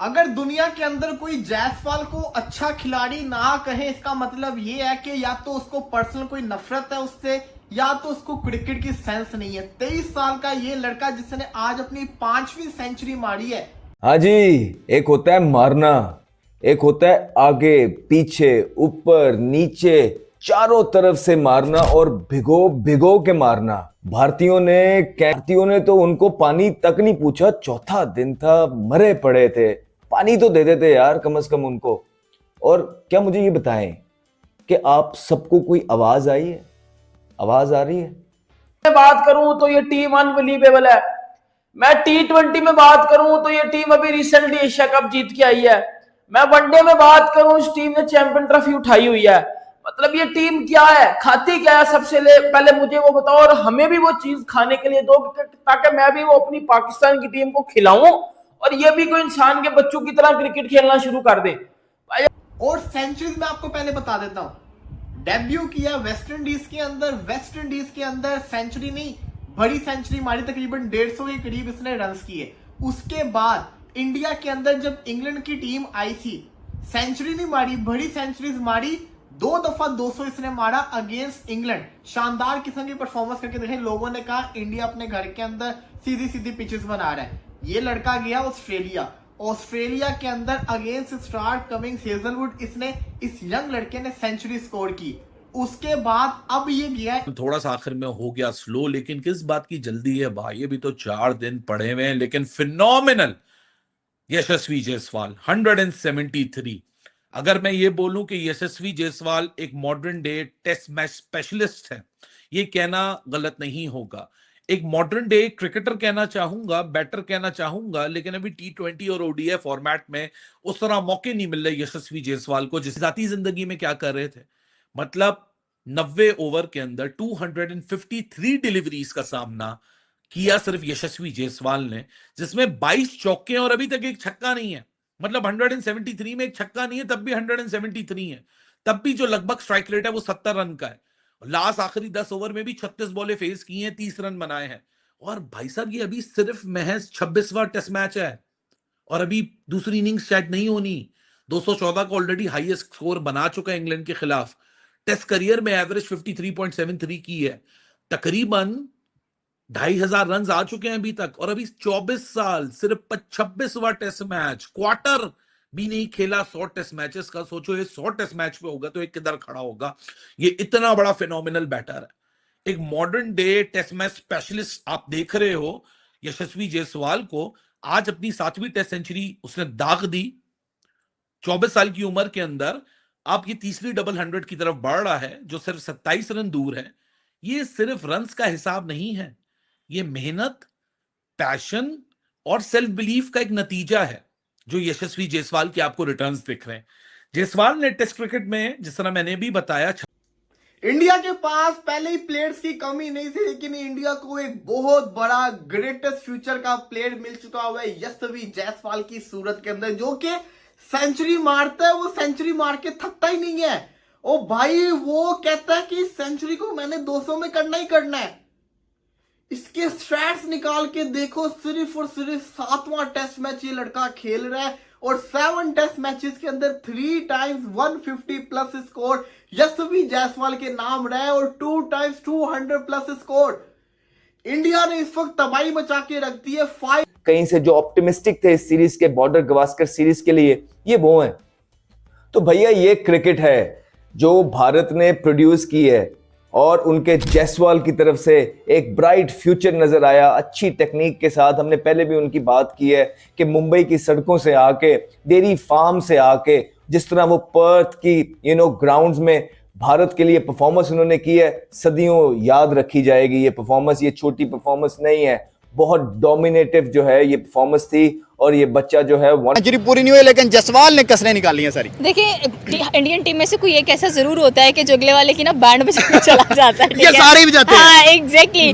अगर दुनिया के अंदर कोई जायसवाल को अच्छा खिलाड़ी ना कहे, इसका मतलब ये है कि या तो उसको पर्सनल कोई नफरत है उससे, या तो उसको क्रिकेट की सेंस नहीं है। 23 साल का ये लड़का जिसने आज अपनी 5वीं सेंचुरी मारी है। हाँ जी, एक होता है मारना, एक होता है आगे पीछे ऊपर नीचे चारों तरफ से मारना और भिगो भिगो के मारना। भारतीयों ने तो उनको पानी तक नहीं पूछा, चौथा दिन था, मरे पड़े थे। पानी तो दे देते यार कम से कम उनको। और क्या मुझे ये बताएं कि आप सबको कोई आवाज आई है? आवाज आ रही है? मैं बात करूं तो ये टीम अनबिलीवेबल है। मैं टी20 में बात करूं तो ये टीम अभी रिसेंटली एशिया कप जीत के आई है। मैं वनडे में बात करूं, इस टीम ने चैंपियन ट्रॉफी उठाई हुई है। मतलब ये टीम क्या है, खाती क्या है, सबसे पहले मुझे वो बताओ, और हमें भी वो चीज खाने के लिए दो ताकि मैं भी वो अपनी पाकिस्तान की टीम को खिलाऊं और ये भी कोई इंसान के बच्चों की तरह क्रिकेट खेलना शुरू कर दे। और सेंचुरीज में आपको पहले बता देता हूं, डेब्यू किया वेस्ट इंडीज के अंदर सेंचुरी नहीं, बड़ी सेंचुरी मारी, तकरीबन 150 के करीब इसने रन्स किए। उसके बाद इंडिया के अंदर जब इंग्लैंड की टीम आई थी, सेंचुरी नहीं मारी, बड़ी सेंचुरीज मारी, 2 दफा 200 इसने मारा अगेंस्ट इंग्लैंड। शानदार किस्म की परफॉर्मेंस करके देखे। लोगों ने कहा इंडिया अपने घर के अंदर सीधी सीधी पिचेस बना रहा है। ये लड़का गया ऑस्ट्रेलिया के अंदर अगेंस्ट स्टार कमिंग हेजलवुड, इसने इस यंग लड़के ने सेंचुरी स्कोर की। उसके बाद अब ये गया है, थोड़ा सा आखिर में हो गया स्लो, लेकिन किस बात की जल्दी है भाई, ये भी तो 4 दिन पड़े हुए हैं। लेकिन फिनोमिनल यशस्वी जायसवाल 173। अगर मैं ये बोलूं कि यशस्वी जायसवाल एक modern day test match specialist है, ये कहना गलत नहीं होगा। एक मॉडर्न डे क्रिकेटर कहना चाहूंगा, बैटर कहना चाहूंगा, लेकिन अभी टी20 और ओडीआई फॉर्मेट में उस तरह मौके नहीं मिल रहे यशस्वी जायसवाल को, जिस जाती जिंदगी में क्या कर रहे थे। मतलब 90 ओवर के अंदर 253 डिलीवरीज का सामना किया सिर्फ यशस्वी जायसवाल ने, जिसमें 22 चौके और अभी तक एक छक्का नहीं है। मतलब 173 में एक छक्का नहीं है, तब भी 173 है, तब भी जो लगभग स्ट्राइक रेट है वो 70 रन का है। लास्ट आखिरी 10 ओवर में भी 36 बॉलें फेस की हैं, 30 रन बनाए हैं। और भाई साहब ये अभी सिर्फ महज 26वां टेस्ट मैच है और अभी दूसरी इनिंग्स शायद नहीं होनी। 214 का ऑलरेडी हाईएस्ट स्कोर बना चुका है इंग्लैंड के खिलाफ। टेस्ट करियर में एवरेज 53.73 की है। तकरीबन 2500 रन आ चुके हैं अभी तक, और अभी 24 साल, सिर्फ 26वां टेस्ट मैच, क्वार्टर भी नहीं खेला 100 टेस्ट मैचेस का। सोचो ये 100 टेस्ट मैच पे होगा तो ये किधर खड़ा होगा। ये इतना बड़ा फिनोमिनल बैटर है। एक modern day test match specialist आप देख रहे हो यशस्वी जायसवाल को। आज अपनी 7वीं टेस्ट सेंचुरी उसने दाग दी 24 साल की उम्र के अंदर। आप ये तीसरी डबल 100 की तरफ बढ़ रहा है, जो सिर्फ 27 रन दूर है। ये सिर्फ रन्स का हिसाब नहीं है, ये मेहनत, पैशन और सेल्फ बिलीफ का एक नतीजा है जो यशस्वी जायसवाल के आपको रिटर्न्स दिख रहे हैं। जायसवाल ने टेस्ट क्रिकेट में, जिस तरह मैंने भी बताया, इंडिया के पास पहले ही प्लेयर्स की कमी नहीं थी, लेकिन इंडिया को एक बहुत बड़ा ग्रेटेस्ट फ्यूचर का प्लेयर मिल चुका हुआ है यशस्वी जायसवाल की सूरत के अंदर, जो कि सेंचुरी मारता है। वो सेंचुरी मार के थकता ही नहीं है। ओ भाई, वो कहता है कि सेंचुरी को मैंने 200 में करना ही करना है। इसके स्टैट्स निकाल के देखो, सिर्फ और सिर्फ 7वां टेस्ट मैच ये लड़का खेल रहा है और 7 टेस्ट मैचेस के अंदर 3 टाइम्स 150 प्लस स्कोर यशस्वी जायसवाल के नाम रहा है और 2 टाइम्स 200 प्लस स्कोर। इंडिया ने इस वक्त तबाही मचा के रख दी है। 5 कहीं से जो ऑप्टिमिस्टिक थे इस सीरीज के, बॉर्डर गवास्कर सीरीज के लिए, ये वो हैं। तो भैया ये क्रिकेट है जो भारत ने प्रोड्यूस की है और उनके जायसवाल की तरफ से एक ब्राइट फ्यूचर नजर आया अच्छी टेक्निक के साथ। हमने पहले भी उनकी बात की है कि मुंबई की सड़कों से आके, डेयरी फार्म से आके, जिस तरह वो पर्थ की ग्राउंड्स में भारत के लिए परफॉर्मेंस उन्होंने की है, सदियों याद रखी जाएगी। ये परफॉर्मेंस, ये छोटी परफॉर्मेंस नहीं है, बहुत डोमिनेटिव जो है ये परफॉर्मेंस थी। और ये बच्चा जो है सेंचुरी पूरी नहीं हुई, लेकिन जायसवाल ने कसरें निकाली हैं सारी। देखिए, इंडियन टीम में से कोई एक ऐसा जरूर होता है कि जो अगले वाले की ना बैंड बजाने चला जाता है। ये सारे भी जाते हैं। हाँ, exactly.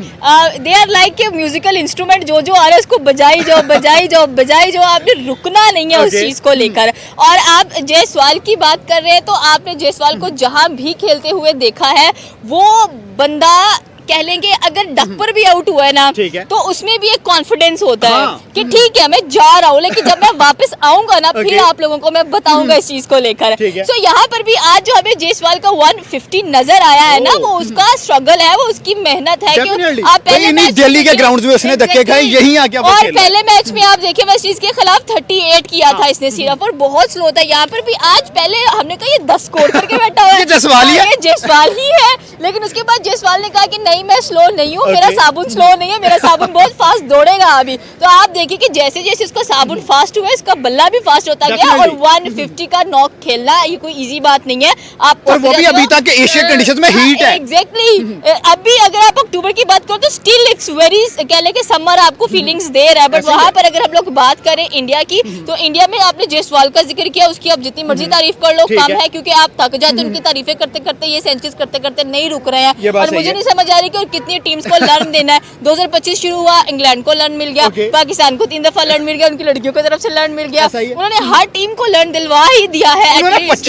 They are like a musical instrument, जो आ रहा है उसको बजाई जाओ। आपने रुकना नहीं है उस चीज को लेकर। और आप जायसवाल की बात कर रहे हैं तो आपने जायसवाल को जहां भी खेलते हुए देखा है, वो बंदा कह लेंगे अगर डक पर भी आउट हुआ है ना, ठीक है। तो उसमें भी एक कॉन्फिडेंस होता हाँ। है कि ठीक है मैं जा रहा हूँ, लेकिन जब मैं वापस आऊंगा ना फिर Okay. आप लोगों को मैं बताऊंगा इस चीज को लेकर। ठीक है। सो यहाँ पर भी आज जो हमें जायसवाल का 150 नजर आया है ना, वो उसका स्ट्रगल है, वो उसकी मेहनत है कि Definitely. आप पहले भाई, इन्हीं मैच दिल्ली के देखिए- ग्राउंड्स में उसने धक्के खाए, Exactly. यहीं आके अब वो और खेल रहा है। पहले मैच में आप देखिए वेस्ट इंडीज के खिलाफ 38 किया था इसने सिर्फ, और बहुत स्लो था। यहाँ पर भी आज पहले हमने कहा ये 10 स्कोर करके बैठा हुआ है, ये जायसवाल ही है। ये जायसवाल ही है, लेकिन उसके बाद जायसवाल ने कहा कि नहीं मैं स्लो नहीं हूँ, मेरा Okay. साबुन स्लो नहीं है, मेरा साबुन बहुत फास्ट दौड़ेगा अभी। तो आप देखिए कि जैसे जैसे उसका साबुन फास्ट हुआ, इसका बल्ला भी फास्ट होता गया, और Definitely. 150 का नॉक खेलना ये कोई इजी बात नहीं है। आप और वो थक भी जाते अभी हो। तक के एशियन कंडीशंस में हीट है। एग्जैक्टली अभी अगर आप अक्टूबर की बात करो तो स्टिल इट्स वेरी कह लें कि समर आपको फीलिंग्स दे रहा है, बट ऐसे ही वहाँ है। पर अगर हम लोग बात करें इंडिया की, तो इंडिया में आपने जायसवाल का जिक्र किया, उसकी आप जितनी मर्जी तारीफ कर लो ठीक कम है। है, क्योंकि आप थक जाते हो उनकी तारीफें करते करते, ये सेंचुरीज करते करते नहीं रुक रहे ये हैं। बात और सही मुझे है। नहीं समझ आ रही कि और कितनी टीम्स को लर्न देना है। 2025 शुरू हुआ, इंग्लैंड को लर्न मिल गया, Okay. पाकिस्तान को 3 दफा लर्न मिल गया, उनकी लड़कियों की तरफ से लर्न मिल गया, ऐसा ही है। उन्होंने हर टीम को लर्न दिलवा ही दिया है। उन्होंने at least।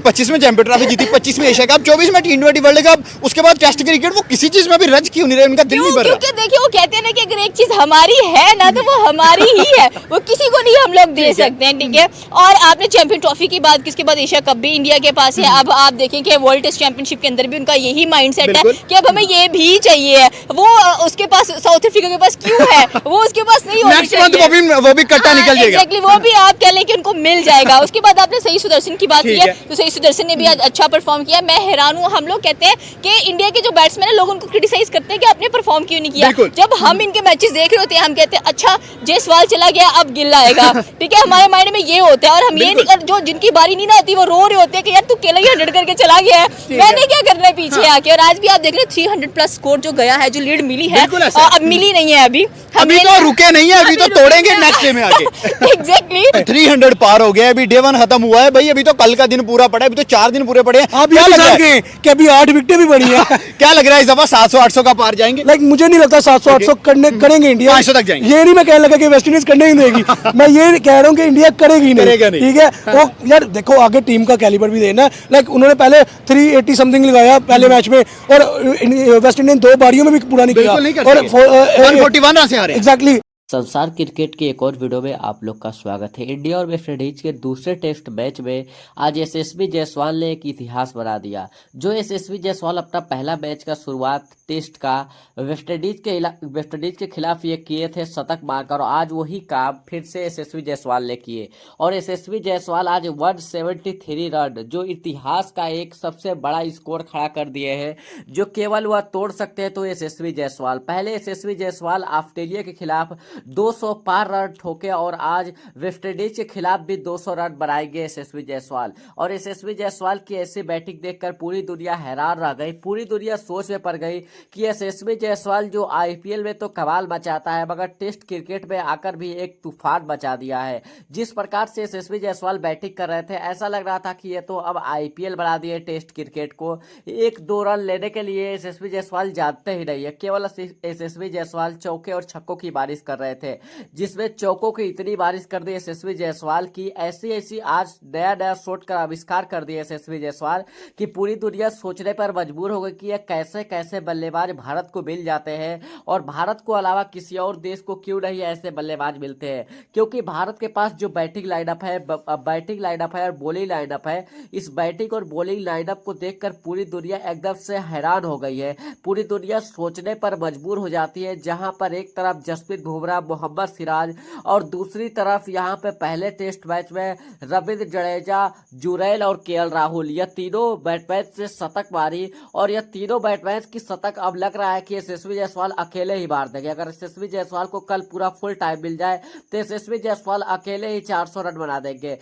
25वें चैंपियन ट्रॉफी जीती, 25वें एशिया कप, 24 में T20 वर्ल्ड कप, उसके बाद टेस्ट क्रिकेट, वो किसी चीज में भी रज क्यों नहीं रहे, उनका दिल नहीं भर रहा। क्योंकि देखिए वो कहते हैं ना कि अगर एक चीज हमारी है ना तो वो हमारी ही है, वो किसी को नहीं हम लोग दे सकते हैं, ठीक है। और आपने चैंपियन ट्रॉफी की बात की, उसके बाद एशिया कप भी इंडिया के पास है। अब आप देखें कि वर्ल्ड टेस्ट चैंपियनशिप के अंदर भी उनका यही माइंडसेट है बिल्कुल। कि अब हमें ये भी चाहिए है। वो उसके पास साउथ अफ्रीका के पास क्यों है, वो उसके पास नहीं होनी नेक्स्ट मंथ चाहिए। वो भी कट्टा निकल जाएगा। एग्जैक्टली, वो भी आप कह लें कि उनको मिल जाएगा। उसके बाद आपने सही सुदर्शन की बात की ठीक है, है। तो सही सुदर्शन ने भी आज अच्छा परफॉर्म किया। मैं हैरान हूँ, हम लोग कहते हैं कि इंडिया के जो बैट्समैन है लोग उनको क्रिटिसाइज करते हैं कि आपने परफॉर्म क्यों नहीं किया। बिल्कुल। जब हम इनके मैचेस देख रहे होते हैं हम कहते हैं अच्छा जायसवाल चला गया अब गिल आएगा, ठीक है, हमारे माइंड में ये होता है। और हम ये नहीं कर, जो जिनकी बारी नहीं ना होती वो रो रहे होते हैं कि यार तू केला ही 100 करके चला गया है, मैंने क्या करना है पीछे आके। और आज भी आप देख रहे हो 300 प्लस स्कोर जो गया है, जो लीड मिली है, बिल्कुल ऐसा है। अब मिली नहीं है अभी अभी तो रुके नहीं है, अभी तो तोड़ेंगे नेक्स्ट डे में आके। एग्जैक्टली 300 पार हो गया, अभी डे 1 खत्म हुआ है भाई, अभी तो कल का दिन पूरा पड़ा है, अभी तो 4 दिन पूरे पड़े हैं। आप क्या ये लग रहा जान है? के कि अभी 8 विकेटें भी बड़ी हैं। क्या लग रहा है इस दफा 700-800 का पार जाएंगे? लाइक मुझे नहीं लगता 700-800 करेंगे इंडिया। 500 तक जाएंगे। ये नहीं मैं कहने लगा कि वेस्ट इंडीज करने ही नहीं देगी, मैं ये कह रहा हूँ कि इंडिया करेगी करेगा नहीं, नहीं। ठीक है। वो यार देखो आगे टीम का कैलिबर भी देना है। लाइक उन्होंने पहले 380 समथिंग लगाया पहले मैच में, और वेस्ट इंडीज 2 बारियों में भी पूरा नहीं किया, बिल्कुल नहीं कर और सके। 141 रन से हारे। एग्जैक्टली। संसार क्रिकेट की एक और वीडियो में आप लोग का स्वागत है। इंडिया और वेस्ट इंडीज के दूसरे टेस्ट मैच में आज यशस्वी जायसवाल ने एक इतिहास बना दिया। जो यशस्वी जायसवाल अपना पहला मैच का शुरुआत टेस्ट का वेस्ट इंडीज के खिलाफ ये किए थे शतक मारकर, और आज वही काम फिर से यशस्वी जायसवाल ने किए। और यशस्वी जायसवाल आज 173 रन, जो इतिहास का एक सबसे बड़ा स्कोर खड़ा कर दिए हैं, जो केवल वह तोड़ सकते हैं तो यशस्वी जायसवाल। पहले यशस्वी जायसवाल ऑस्ट्रेलिया के खिलाफ 200 पार रन ठोके, और आज वेस्ट इंडीज के खिलाफ भी 200 रन बनाएंगे यशस्वी जायसवाल। और यशस्वी जायसवाल की ऐसी बैटिंग देखकर पूरी दुनिया हैरान रह गई, पूरी दुनिया सोच में पड़ गई कि यशस्वी जायसवाल जो आईपीएल में तो कमाल मचाता है, मगर टेस्ट क्रिकेट में आकर भी एक तूफान मचा दिया है। जिस प्रकार से यशस्वी जायसवाल बैटिंग कर रहे थे, ऐसा लग रहा था कि ये तो अब आईपीएल बना दिए टेस्ट क्रिकेट को। 1-2 रन लेने के लिए यशस्वी जायसवाल जानते ही नहीं है, केवल यशस्वी जायसवाल चौके और छक्कों की बारिश कर रहे थे, जिसमें चौकों की इतनी बारिश कर दी यशस्वी जायसवाल की, ऐसी आज नया शॉट का आविष्कार कर दिया यशस्वी जायसवाल कि पूरी दुनिया सोचने पर मजबूर हो गई कि ये कैसे कैसे बल्लेबाज भारत को मिल जाते हैं, और भारत को अलावा किसी और देश को क्यों नहीं ऐसे बल्लेबाज मिलते हैं। क्योंकि भारत के पास जो बैटिंग लाइनअप है और बॉलिंग लाइनअप है, इस बैटिंग और बॉलिंग लाइनअप को देखकर पूरी दुनिया एकदम से हैरान हो गई है। पूरी दुनिया सोचने पर मजबूर हो जाती है, जहां पर एक तरफ जसप्रीत बुमराह, मोहम्मद सिराज, और दूसरी तरफ यहां पे पहले टेस्ट मैच में रविंद्र जडेजा, जुरैल और केएल राहुल, यह तीनों बैट्समैन से शतक मारी, और यह तीनों बैट्समैन की शतक अब लग रहा है कि यशस्वी जायसवाल अकेले ही मार देंगे। अगर यशस्वी जायसवाल को कल पूरा फुल टाइम मिल जाए तो यशस्वी जायसवाल अकेले ही 400 रन बना देंगे।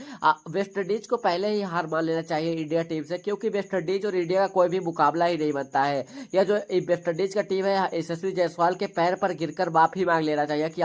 वेस्ट इंडीज को पहले ही हार मान लेना चाहिए इंडिया टीम से, क्योंकि वेस्ट इंडीज और इंडिया का कोई भी मुकाबला ही नहीं बनता है। यह जो वेस्ट इंडीज का टीम है, यशस्वी जायसवाल के पैर पर गिरकर माफी मांग लेना चाहिए कि